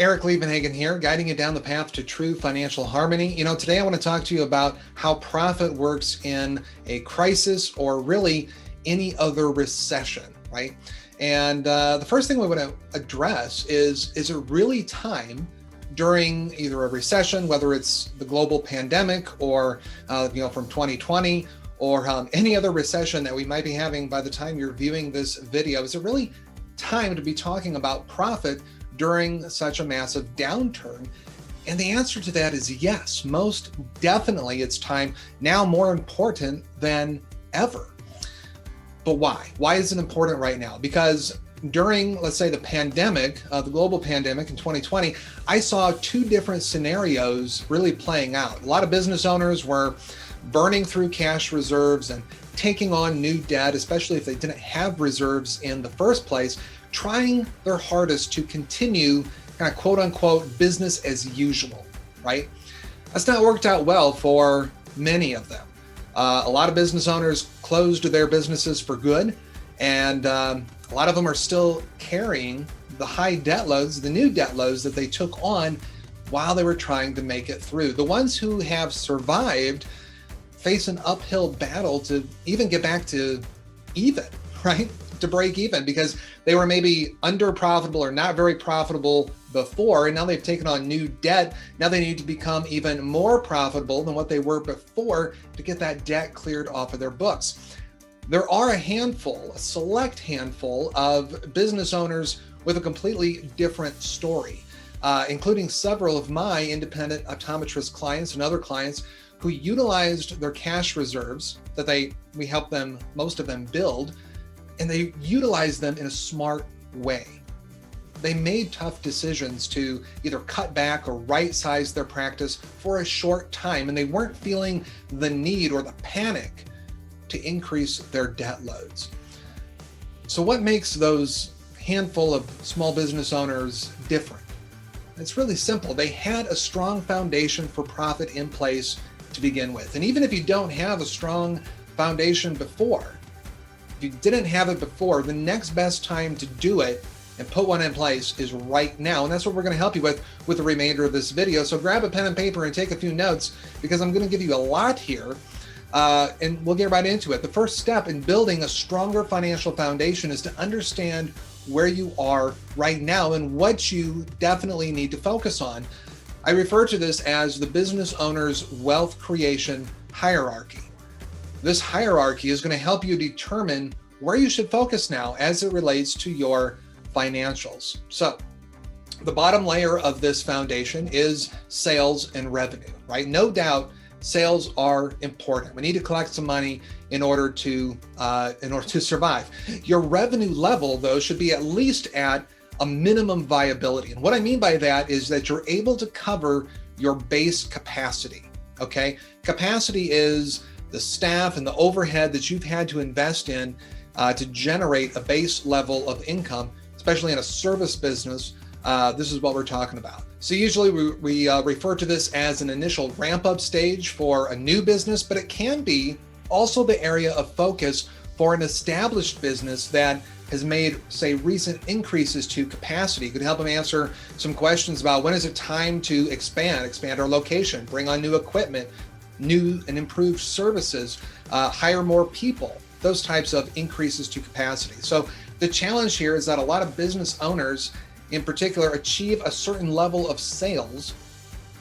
Eric Liebenhagen here, guiding you down the path to true financial harmony. Today I want to talk to you about how profit works in a crisis or really any other recession, right? And the first thing we want to address is it really time during either a recession, whether it's the global pandemic or, from 2020 or any other recession that we might be having by the time you're viewing this video, is it really time to be talking about profit during such a massive downturn? And the answer to that is yes, most definitely it's time now, more important than ever. But why? Why is it important right now? Because during, let's say, the pandemic, the global pandemic in 2020, I saw two different scenarios really playing out. A lot of business owners were burning through cash reserves and taking on new debt, especially if they didn't have reserves in the first place, trying their hardest to continue kind of quote unquote business as usual, right? That's not worked out well for many of them. A lot of business owners closed their businesses for good, and a lot of them are still carrying the high debt loads, the new debt loads that they took on while they were trying to make it through. The ones who have survived face an uphill battle to even get back to even, right? To break even, because they were maybe under profitable or not very profitable before, and now they've taken on new debt. Now they need to become even more profitable than what they were before to get that debt cleared off of their books. There are a select handful of business owners with a completely different story, including several of my independent optometrist clients and other clients who utilized their cash reserves that we helped them, most of them, build, and they utilized them in a smart way. They made tough decisions to either cut back or right-size their practice for a short time, and they weren't feeling the need or the panic to increase their debt loads. So what makes those handful of small business owners different? It's really simple. They had a strong foundation for profit in place to begin with. And even if you don't have a strong foundation before, if you didn't have it before, the next best time to do it and put one in place is right now. And that's what we're going to help you with the remainder of this video. So grab a pen and paper and take a few notes, because I'm going to give you a lot here, and we'll get right into it. The first step in building a stronger financial foundation is to understand where you are right now and what you definitely need to focus on. I refer to this as the business owner's wealth creation hierarchy. This hierarchy is going to help you determine where you should focus now as it relates to your financials. So the bottom layer of this foundation is sales and revenue, right? No doubt sales are important. We need to collect some money in order to survive. Your revenue level, though, should be at least at a minimum viability. And what I mean by that is that you're able to cover your base capacity, okay? Capacity is the staff and the overhead that you've had to invest in to generate a base level of income, especially in a service business. This is what we're talking about. So usually we refer to this as an initial ramp-up stage for a new business, but it can be also the area of focus for an established business that has made, say, recent increases to capacity. Could help them answer some questions about when is it time to expand our location, bring on new equipment, new and improved services, hire more people, those types of increases to capacity. So the challenge here is that a lot of business owners in particular achieve a certain level of sales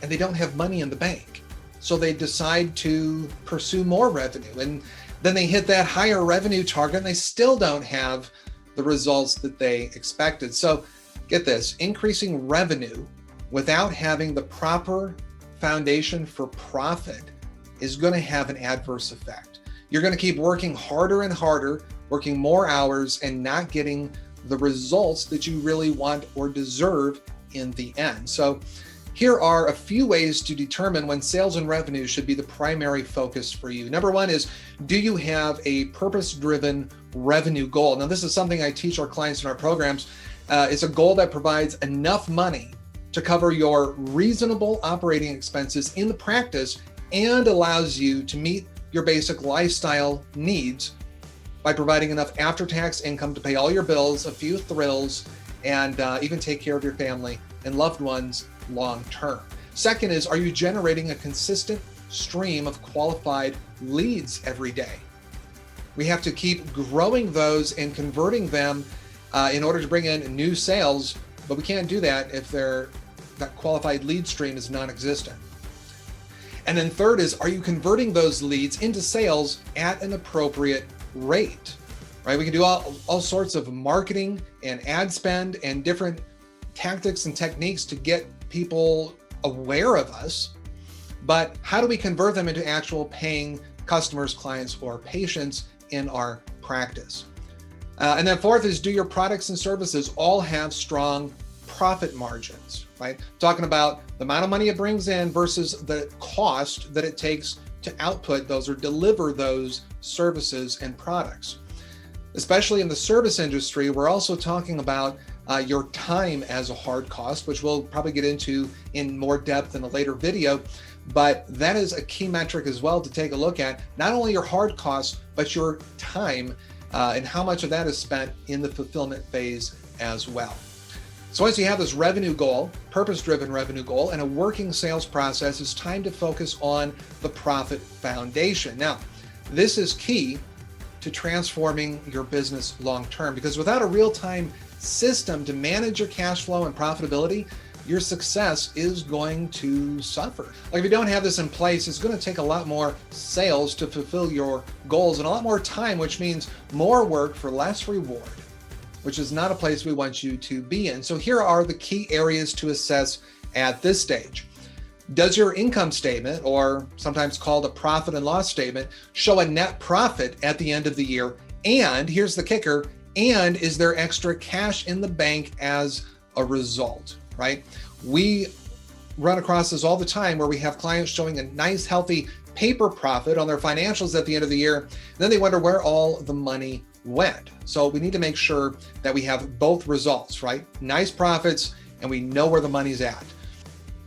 and they don't have money in the bank. So they decide to pursue more revenue, and then they hit that higher revenue target and they still don't have the results that they expected. So get this, increasing revenue without having the proper foundation for profit is going to have an adverse effect. You're going to keep working harder and harder, working more hours, and not getting the results that you really want or deserve in the end. So here are a few ways to determine when sales and revenue should be the primary focus for you. Number one is, do you have a purpose-driven revenue goal? Now, this is something I teach our clients in our programs. It's a goal that provides enough money to cover your reasonable operating expenses in the practice and allows you to meet your basic lifestyle needs by providing enough after-tax income to pay all your bills, a few thrills, and even take care of your family and loved ones long term. Second is, are you generating a consistent stream of qualified leads every day? We have to keep growing those and converting them in order to bring in new sales, but we can't do that if that qualified lead stream is non-existent. And then third is, are you converting those leads into sales at an appropriate rate? Right? We can do all sorts of marketing and ad spend and different tactics and techniques to get people aware of us, but how do we convert them into actual paying customers, clients, or patients in our practice? And then fourth is, do your products and services all have strong profit margins, right? Talking about the amount of money it brings in versus the cost that it takes to output those or deliver those services and products. Especially in the service industry, we're also talking about your time as a hard cost, which we'll probably get into in more depth in a later video. But that is a key metric as well to take a look at, not only your hard costs, but your time and how much of that is spent in the fulfillment phase as well. So once you have this revenue goal, purpose-driven revenue goal, and a working sales process, it's time to focus on the profit foundation. Now, this is key to transforming your business long-term, because without a real-time system to manage your cash flow and profitability, your success is going to suffer. Like if you don't have this in place, it's going to take a lot more sales to fulfill your goals and a lot more time, which means more work for less reward, which is not a place we want you to be in. So here are the key areas to assess at this stage. Does your income statement, or sometimes called a profit and loss statement, show a net profit at the end of the year? And here's the kicker, and is there extra cash in the bank as a result, right? We run across this all the time where we have clients showing a nice, healthy paper profit on their financials at the end of the year, and then they wonder where all the money went. So we need to make sure that we have both results, right? Nice profits, and we know where the money's at.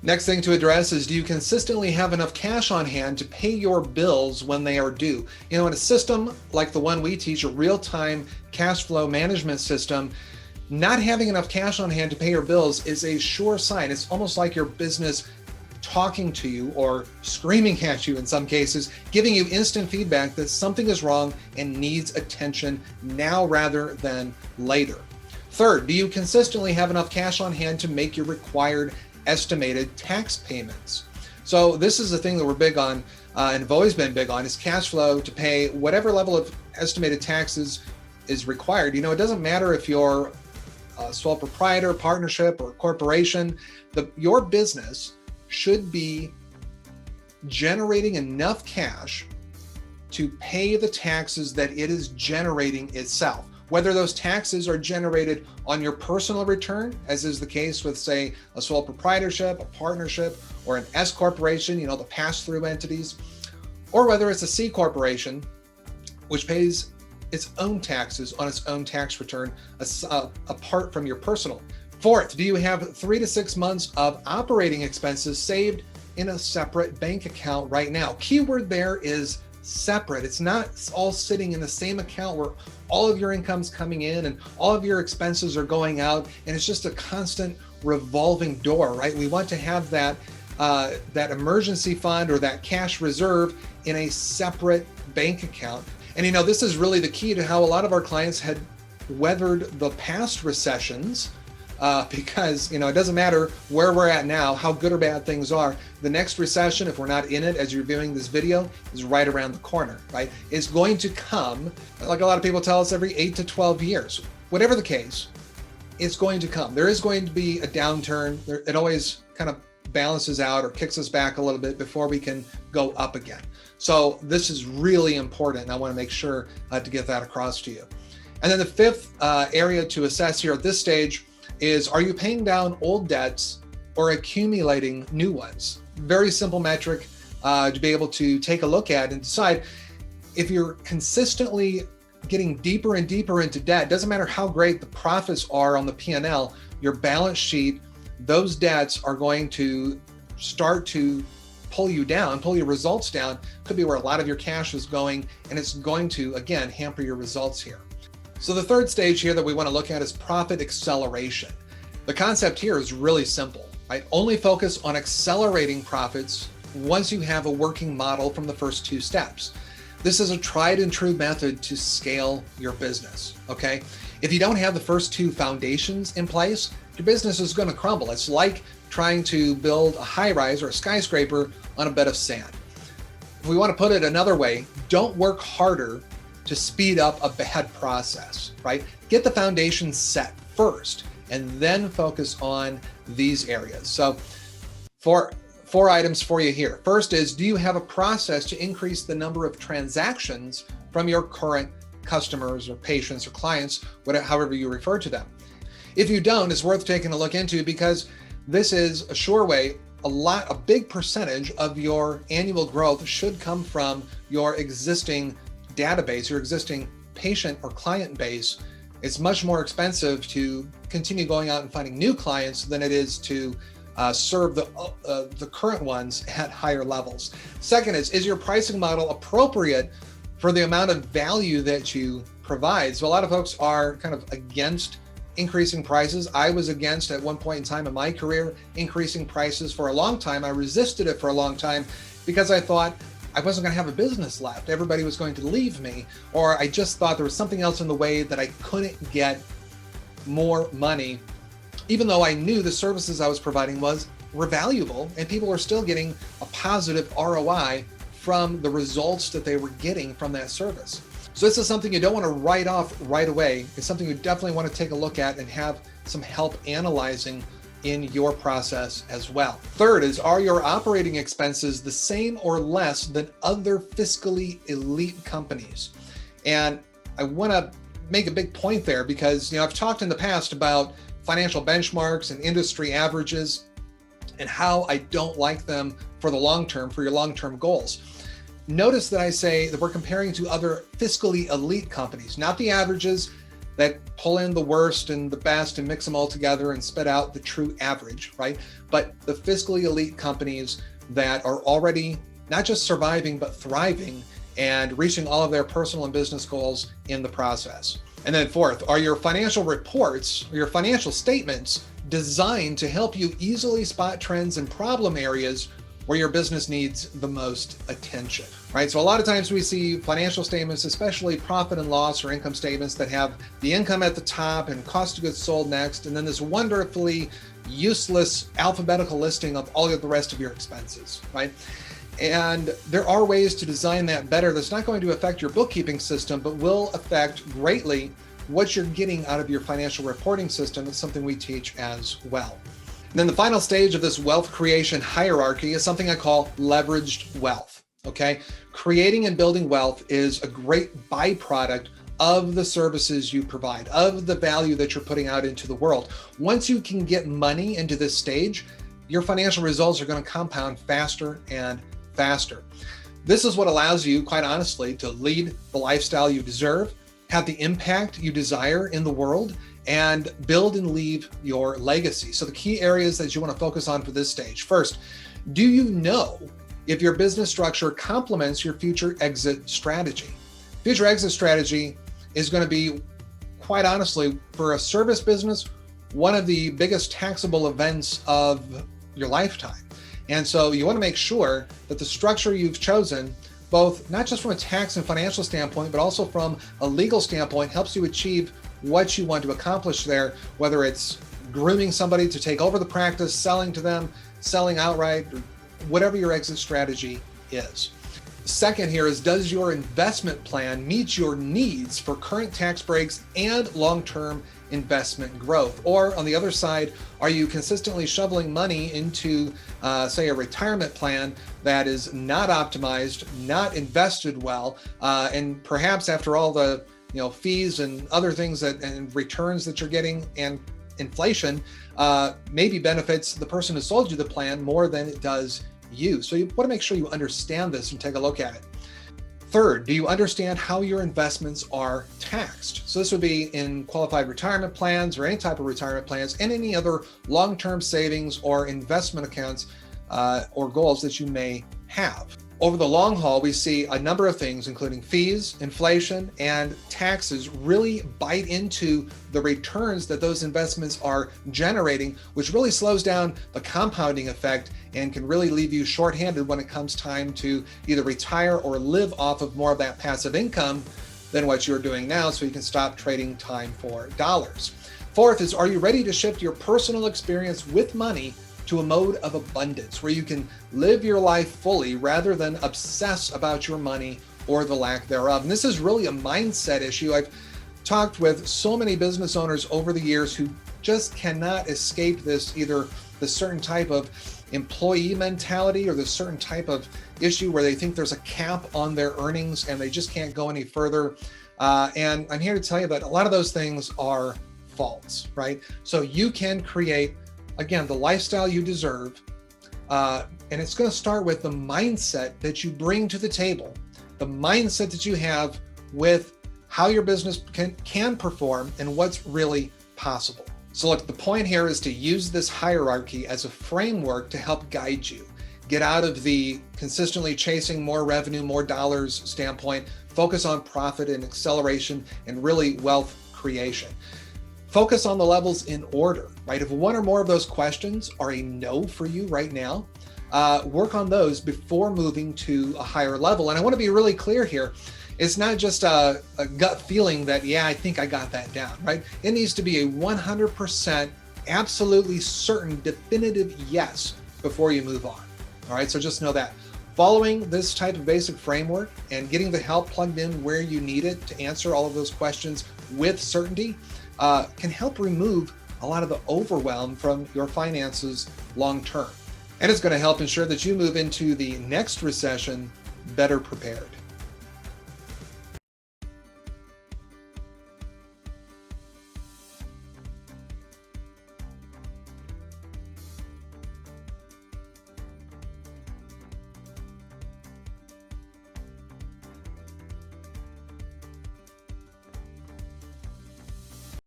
Next thing to address is, do you consistently have enough cash on hand to pay your bills when they are due? You know, in a system like the one we teach, a real-time cash flow management system, not having enough cash on hand to pay your bills is a sure sign. It's almost like your business talking to you or screaming at you in some cases, giving you instant feedback that something is wrong and needs attention now rather than later. Third, do you consistently have enough cash on hand to make your required estimated tax payments? So this is the thing that we're big on and have always been big on, is cash flow to pay whatever level of estimated taxes is required. You know, it doesn't matter if you're a sole proprietor, partnership, or corporation, your business should be generating enough cash to pay the taxes that it is generating itself. Whether those taxes are generated on your personal return, as is the case with, say, a sole proprietorship, a partnership, or an S corporation, you know, the pass-through entities, or whether it's a C corporation, which pays its own taxes on its own tax return apart from your personal. Fourth, do you have 3 to 6 months of operating expenses saved in a separate bank account right now? Keyword there is separate. It's not all sitting in the same account where all of your income's coming in and all of your expenses are going out, and it's just a constant revolving door, right? We want to have that emergency fund or that cash reserve in a separate bank account. And you know, this is really the key to how a lot of our clients had weathered the past recessions, because you know, it doesn't matter where we're at now, how good or bad things are. The next recession, if we're not in it as you're viewing this video, is right around the corner, right? It's going to come, like a lot of people tell us, every 8 to 12 years. Whatever the case, it's going to come. There is going to be a downturn. It always kind of balances out or kicks us back a little bit before we can go up again. So this is really important, and I want to make sure to get that across to you. And then the fifth area to assess here at this stage is, are you paying down old debts or accumulating new ones? Very simple metric to be able to take a look at and decide if you're consistently getting deeper and deeper into debt. Doesn't matter how great the profits are on the P&L, your balance sheet, those debts are going to start to pull you down, pull your results down. Could be where a lot of your cash is going, and it's going to, again, hamper your results here. So the third stage here that we want to look at is profit acceleration. The concept here is really simple, right? Only focus on accelerating profits once you have a working model from the first two steps. This is a tried and true method to scale your business, okay? If you don't have the first two foundations in place, your business is going to crumble. It's like trying to build a high-rise or a skyscraper on a bed of sand. If we want to put it another way, don't work harder to speed up a bad process, right? Get the foundation set first and then focus on these areas. So four items for you here. First is, do you have a process to increase the number of transactions from your current customers or patients or clients, whatever, however you refer to them? If you don't, it's worth taking a look into, because this is a sure way. A big percentage of your annual growth should come from your existing database, your existing patient or client base. It's much more expensive to continue going out and finding new clients than it is to serve the current ones at higher levels. Second is your pricing model appropriate for the amount of value that you provide? So a lot of folks are kind of against increasing prices. I was against, at one point in time in my career, increasing prices for a long time. I resisted it for a long time because I thought I wasn't going to have a business left. Everybody was going to leave me, or I just thought there was something else in the way that I couldn't get more money, even though I knew the services I was providing were valuable and people were still getting a positive ROI from the results that they were getting from that service. So this is something you don't want to write off right away. It's something you definitely want to take a look at and have some help analyzing in your process as well. Third is, are your operating expenses the same or less than other fiscally elite companies? And I want to make a big point there because, I've talked in the past about financial benchmarks and industry averages and how I don't like them for the long term, for your long-term goals. Notice that I say that we're comparing to other fiscally elite companies, not the averages that pull in the worst and the best and mix them all together and spit out the true average, right? But the fiscally elite companies that are already not just surviving, but thriving and reaching all of their personal and business goals in the process. And then fourth, are your financial reports or your financial statements designed to help you easily spot trends and problem areas where your business needs the most attention, right? So a lot of times we see financial statements, especially profit and loss or income statements, that have the income at the top and cost of goods sold next, and then this wonderfully useless alphabetical listing of all of the rest of your expenses, right? And there are ways to design that better that's not going to affect your bookkeeping system, but will affect greatly what you're getting out of your financial reporting system. It's something we teach as well. And then the final stage of this wealth creation hierarchy is something I call leveraged wealth, okay? Creating and building wealth is a great byproduct of the services you provide, of the value that you're putting out into the world. Once you can get money into this stage, your financial results are going to compound faster and faster. This is what allows you, quite honestly, to lead the lifestyle you deserve, have the impact you desire in the world, and build and leave your legacy. So the key areas that you want to focus on for this stage. First, do you know if your business structure complements your future exit strategy? Future exit strategy is going to be, quite honestly, for a service business, one of the biggest taxable events of your lifetime. And so you want to make sure that the structure you've chosen, both not just from a tax and financial standpoint, but also from a legal standpoint, helps you achieve what you want to accomplish there, whether it's grooming somebody to take over the practice, selling to them, selling outright, or whatever your exit strategy is. Second here is, does your investment plan meet your needs for current tax breaks and long-term investment growth? Or on the other side, are you consistently shoveling money into, say, a retirement plan that is not optimized, not invested well, and perhaps after all the fees and other things and returns that you're getting and inflation, maybe benefits the person who sold you the plan more than it does you. So you want to make sure you understand this and take a look at it. Third, do you understand how your investments are taxed? So this would be in qualified retirement plans or any type of retirement plans and any other long-term savings or investment accounts or goals that you may have. Over the long haul, we see a number of things, including fees, inflation, and taxes really bite into the returns that those investments are generating, which really slows down the compounding effect and can really leave you shorthanded when it comes time to either retire or live off of more of that passive income than what you're doing now, so you can stop trading time for dollars. Fourth is, are you ready to shift your personal experience with money to a mode of abundance where you can live your life fully rather than obsess about your money or the lack thereof? And this is really a mindset issue. I've talked with so many business owners over the years who just cannot escape this, either the certain type of employee mentality or the certain type of issue where they think there's a cap on their earnings and they just can't go any further. And I'm here to tell you that a lot of those things are false, right? So you can create, again, the lifestyle you deserve. And it's going to start with the mindset that you bring to the table, the mindset that you have with how your business can perform and what's really possible. So look, the point here is to use this hierarchy as a framework to help guide you. Get out of the consistently chasing more revenue, more dollars standpoint, focus on profit and acceleration and really wealth creation. Focus on the levels in order, right? If one or more of those questions are a no for you right now, work on those before moving to a higher level. And I want to be really clear here. It's not just a gut feeling that, yeah, I think I got that down, right? It needs to be a 100% absolutely certain, definitive yes before you move on. All right, so just know that. Following this type of basic framework and getting the help plugged in where you need it to answer all of those questions with certainty can help remove a lot of the overwhelm from your finances long term. And it's going to help ensure that you move into the next recession better prepared.